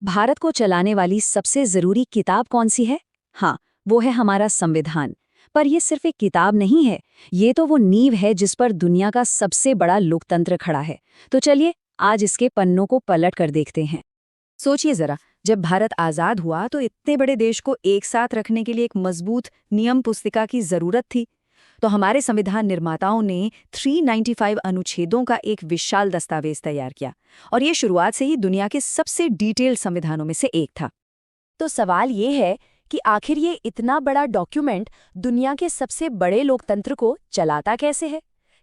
भारत को चलाने वाली सबसे जरूरी किताब कौन सी है? हाँ, वो है हमारा संविधान। पर ये सिर्फ एक किताब नहीं है, ये तो वो नींव है जिस पर दुनिया का सबसे बड़ा लोकतंत्र खड़ा है। तो चलिए आज इसके पन्नों को पलट कर देखते हैं। सोचिए जरा, जब भारत आजाद हुआ तो इतने बड़े देश को एक साथ रखने के लिए एक मजबूत नियम पुस्तिका की जरूरत थी। तो हमारे संविधान निर्माताओं ने 395 अनुच्छेदों का एक विशाल दस्तावेज तैयार किया, और ये शुरुआत से ही दुनिया के सबसे डिटेल्ड संविधानों में से एक था। तो सवाल ये है कि आखिर ये इतना बड़ा डॉक्यूमेंट दुनिया के सबसे बड़े लोकतंत्र को चलाता कैसे है?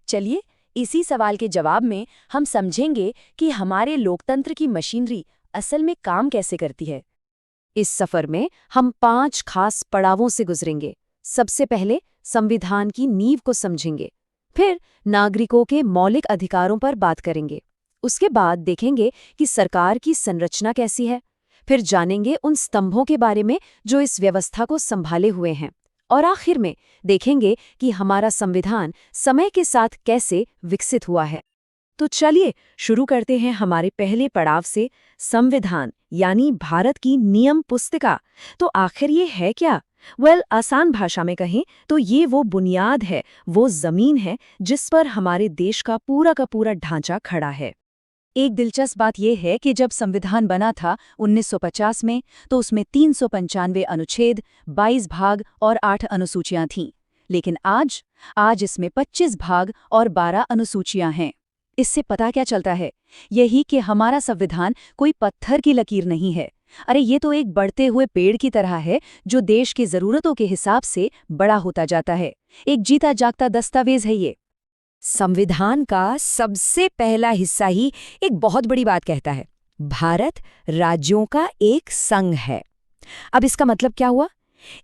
चलिए इसी सवाल के जवाब में हम समझेंगे कि हमारे लोकतंत्र की मशीनरी असल में काम कैसे करती है। इस सफर में हम 5 खास पड़ावों से गुजरेंगे। सबसे पहले संविधान की नींव को समझेंगे, फिर नागरिकों के मौलिक अधिकारों पर बात करेंगे, उसके बाद देखेंगे कि सरकार की संरचना कैसी है, फिर जानेंगे उन स्तंभों के बारे में जो इस व्यवस्था को संभाले हुए हैं, और आखिर में देखेंगे कि हमारा संविधान समय के साथ कैसे विकसित हुआ है। तो चलिए शुरू करते हैं हमारे पहले पड़ाव से, संविधान यानी भारत की नियम पुस्तिका। तो आखिर ये है क्या? आसान भाषा में कहें तो ये वो बुनियाद है, वो जमीन है जिस पर हमारे देश का पूरा ढांचा खड़ा है। एक दिलचस्प बात यह है कि जब संविधान बना था 1950 में, तो उसमें 395 अनुच्छेद, 22 भाग और 8 अनुसूचियां थीं। लेकिन आज इसमें 25 भाग और 12 अनुसूचियां हैं। इससे पता क्या चलता है? यही कि हमारा संविधान कोई पत्थर की लकीर नहीं है। अरे ये तो एक बढ़ते हुए पेड़ की तरह है जो देश की जरूरतों के हिसाब से बड़ा होता जाता है। एक जीता जागता दस्तावेज है ये। संविधान का सबसे पहला हिस्सा ही एक बहुत बड़ी बात कहता है। भारत राज्यों का एक संघ है। अब इसका मतलब क्या हुआ?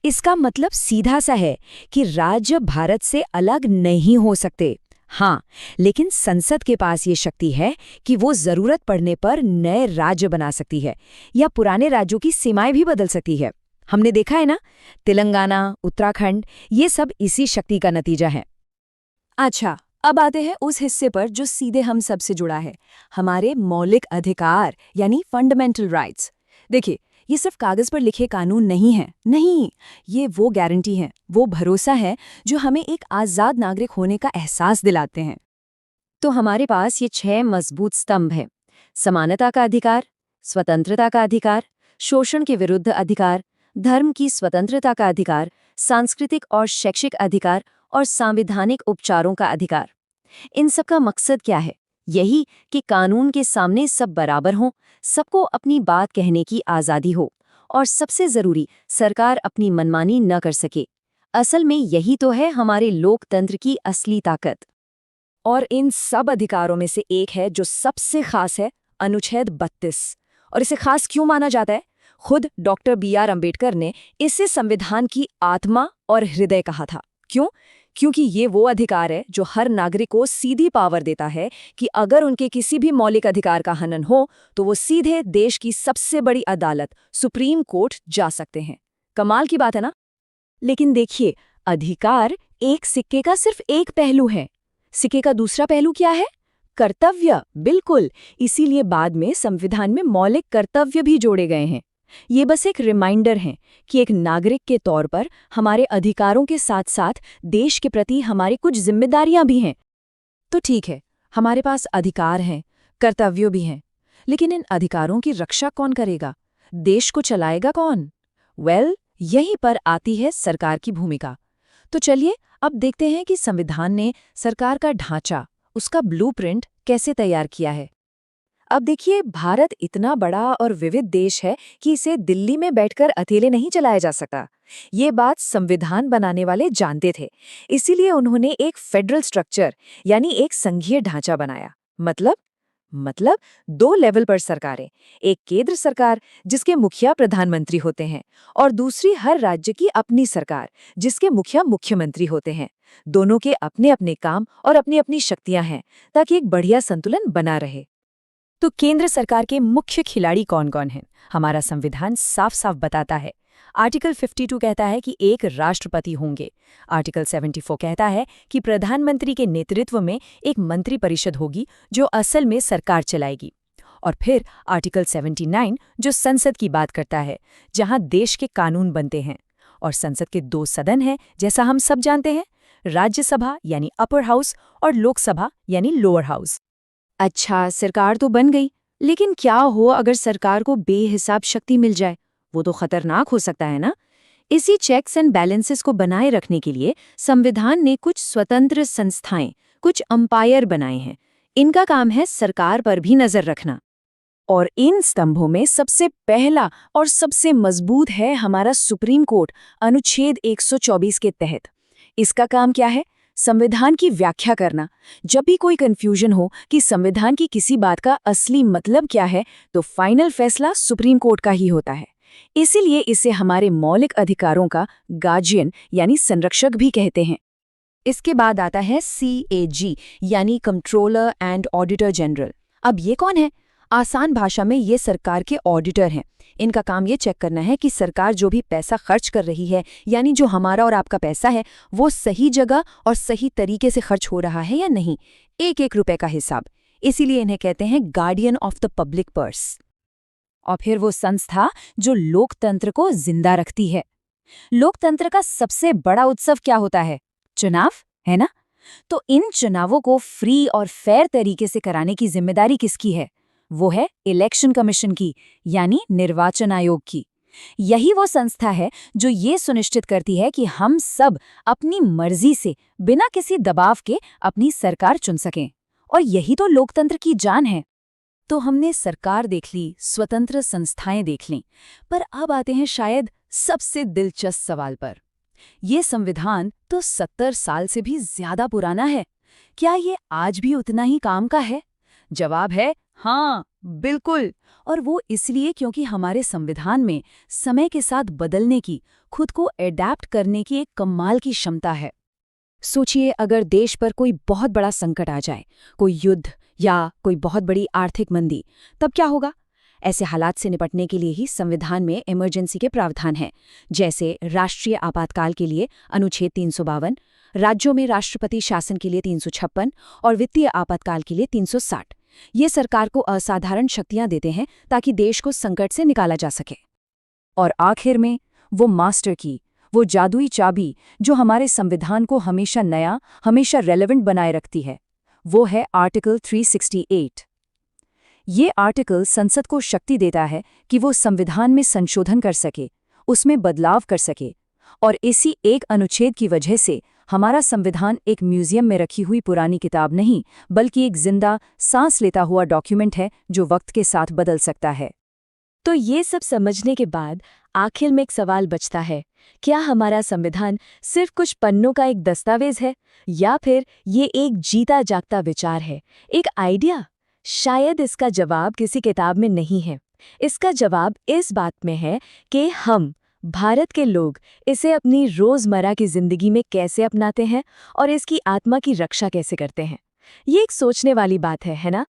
इसका मतलब सीधा सा है कि राज्य भारत से अलग नहीं हो सकते। हाँ, लेकिन संसद के पास ये शक्ति है कि वो जरूरत पड़ने पर नए राज्य बना सकती है या पुराने राज्यों की सीमाएं भी बदल सकती है। हमने देखा है ना, तेलंगाना, उत्तराखंड, ये सब इसी शक्ति का नतीजा है। अच्छा, अब आते हैं उस हिस्से पर जो सीधे हम सबसे जुड़ा है, हमारे मौलिक अधिकार यानी फंडामेंटल राइट्स। देखिए, ये सिर्फ कागज पर लिखे कानून नहीं है, नहीं, ये वो गारंटी है, वो भरोसा है जो हमें एक आज़ाद नागरिक होने का एहसास दिलाते हैं। तो हमारे पास ये 6 मजबूत स्तंभ हैं: समानता का अधिकार, स्वतंत्रता का अधिकार, शोषण के विरुद्ध अधिकार, धर्म की स्वतंत्रता का अधिकार, सांस्कृतिक और शैक्षिक अधिकार और संवैधानिक उपचारों का अधिकार। इन सब का मकसद क्या है? यही कि कानून के सामने सब बराबर हों, सबको अपनी बात कहने की आज़ादी हो, और सबसे जरूरी, सरकार अपनी मनमानी न कर सके। असल में यही तो है हमारे लोकतंत्र की असली ताकत। और इन सब अधिकारों में से एक है जो सबसे खास है, अनुच्छेद 32। और इसे खास क्यों माना जाता है? खुद डॉक्टर B.R. अम्बेडकर ने इसे संविधान की आत्मा और हृदय कहा था। क्यों? क्योंकि ये वो अधिकार है जो हर नागरिक को सीधी पावर देता है कि अगर उनके किसी भी मौलिक अधिकार का हनन हो तो वो सीधे देश की सबसे बड़ी अदालत सुप्रीम कोर्ट जा सकते हैं। कमाल की बात है ना? लेकिन देखिए, अधिकार एक सिक्के का सिर्फ एक पहलू है। सिक्के का दूसरा पहलू क्या है? कर्तव्य। बिल्कुल, इसीलिए बाद में संविधान में मौलिक कर्तव्य भी जोड़े गए हैं। ये बस एक रिमाइंडर है कि एक नागरिक के तौर पर हमारे अधिकारों के साथ साथ देश के प्रति हमारी कुछ जिम्मेदारियां भी हैं। तो ठीक है, हमारे पास अधिकार हैं, कर्तव्य भी हैं, लेकिन इन अधिकारों की रक्षा कौन करेगा? देश को चलाएगा कौन? यहीं पर आती है सरकार की भूमिका। तो चलिए अब देखते हैं कि संविधान ने सरकार का ढांचा, उसका ब्लूप्रिंट कैसे तैयार किया है। अब देखिए, भारत इतना बड़ा और विविध देश है कि इसे दिल्ली में बैठकर अकेले नहीं चलाया जा सकता। ये बात संविधान बनाने वाले जानते थे। इसीलिए उन्होंने एक फेडरल स्ट्रक्चर यानी एक संघीय ढांचा बनाया। मतलब 2 लेवल पर सरकारें, एक केंद्र सरकार जिसके मुखिया प्रधानमंत्री होते हैं, और दूसरी हर राज्य की अपनी सरकार जिसके मुखिया मुख्यमंत्री होते हैं। दोनों के अपने अपने काम और अपनी अपनी शक्तियां हैं, ताकि एक बढ़िया संतुलन बना रहे। तो केंद्र सरकार के मुख्य खिलाड़ी कौन कौन हैं? हमारा संविधान साफ साफ बताता है। आर्टिकल 52 कहता है कि एक राष्ट्रपति होंगे। आर्टिकल 74 कहता है कि प्रधानमंत्री के नेतृत्व में एक मंत्रिपरिषद होगी जो असल में सरकार चलाएगी। और फिर आर्टिकल 79 जो संसद की बात करता है, जहां देश के कानून बनते हैं। और संसद के 2 सदन हैं, जैसा हम सब जानते हैं, राज्यसभा यानी अपर हाउस और लोकसभा यानी लोअर हाउस। अच्छा, सरकार तो बन गई, लेकिन क्या हो अगर सरकार को बेहिसाब शक्ति मिल जाए? वो तो खतरनाक हो सकता है ना। इसी चेक्स एंड बैलेंसेस को बनाए रखने के लिए संविधान ने कुछ स्वतंत्र संस्थाएं, कुछ अंपायर बनाए हैं। इनका काम है सरकार पर भी नजर रखना। और इन स्तंभों में सबसे पहला और सबसे मजबूत है हमारा सुप्रीम कोर्ट, अनुच्छेद 124 के तहत। इसका काम क्या है? संविधान की व्याख्या करना। जब भी कोई कंफ्यूजन हो कि संविधान की किसी बात का असली मतलब क्या है, तो फाइनल फैसला सुप्रीम कोर्ट का ही होता है। इसीलिए इसे हमारे मौलिक अधिकारों का गार्जियन यानी संरक्षक भी कहते हैं। इसके बाद आता है CAG यानी कंट्रोलर एंड ऑडिटर जनरल। अब ये कौन है? आसान भाषा में ये सरकार के ऑडिटर हैं। इनका काम ये चेक करना है कि सरकार जो भी पैसा खर्च कर रही है, यानी जो हमारा और आपका पैसा है, वो सही जगह और सही तरीके से खर्च हो रहा है या नहीं। एक एक रुपए का हिसाब। इसीलिए इन्हें कहते हैं guardian of the public purse. और फिर वो संस्था जो लोकतंत्र को जिंदा रखती है। लोकतंत्र का सबसे बड़ा उत्सव क्या होता है? चुनाव, है ना? तो इन चुनावों को फ्री और फेयर तरीके से कराने की जिम्मेदारी किसकी है? वो है इलेक्शन कमीशन की, यानी निर्वाचन आयोग की। यही वो संस्था है जो ये सुनिश्चित करती है कि हम सब अपनी मर्जी से, बिना किसी दबाव के, अपनी सरकार चुन सकें। और यही तो लोकतंत्र की जान है। तो हमने सरकार देख ली, स्वतंत्र संस्थाएं देख लीं, पर अब आते हैं शायद सबसे दिलचस्प सवाल पर। ये संविधान तो 70 साल से भी ज्यादा पुराना है। क्या ये आज भी उतना ही काम का है? जवाब है हाँ, बिल्कुल। और वो इसलिए क्योंकि हमारे संविधान में समय के साथ बदलने की, खुद को एडैप्ट करने की एक कमाल की क्षमता है। सोचिए, अगर देश पर कोई बहुत बड़ा संकट आ जाए, कोई युद्ध या कोई बहुत बड़ी आर्थिक मंदी, तब क्या होगा? ऐसे हालात से निपटने के लिए ही संविधान में इमरजेंसी के प्रावधान हैं, जैसे राष्ट्रीय आपातकाल के लिए अनुच्छेद 352, राज्यों में राष्ट्रपति शासन के लिए 356 और वित्तीय आपातकाल के लिए 360। ये सरकार को असाधारण शक्तियां देते हैं ताकि देश को संकट से निकाला जा सके। और आखिर में वो मास्टर की, वो जादुई चाबी जो हमारे संविधान को हमेशा नया, हमेशा रेलेवेंट बनाए रखती है, वो है आर्टिकल 368। ये आर्टिकल संसद को शक्ति देता है कि वो संविधान में संशोधन कर सके, उसमें बदलाव कर सके। और इसी एक अनुच्छेद की वजह से हमारा संविधान एक म्यूजियम में रखी हुई पुरानी किताब नहीं, बल्कि एक जिंदा, सांस लेता हुआ डॉक्यूमेंट है जो वक्त के साथ बदल सकता है। तो ये सब समझने के बाद आखिर में एक सवाल बचता है, क्या हमारा संविधान सिर्फ कुछ पन्नों का एक दस्तावेज है, या फिर ये एक जीता जागता विचार है, एक आइडिया? शायद इसका जवाब किसी किताब में नहीं है। इसका जवाब इस बात में है कि हम, भारत के लोग, इसे अपनी रोजमर्रा की जिंदगी में कैसे अपनाते हैं और इसकी आत्मा की रक्षा कैसे करते हैं। ये एक सोचने वाली बात है ना?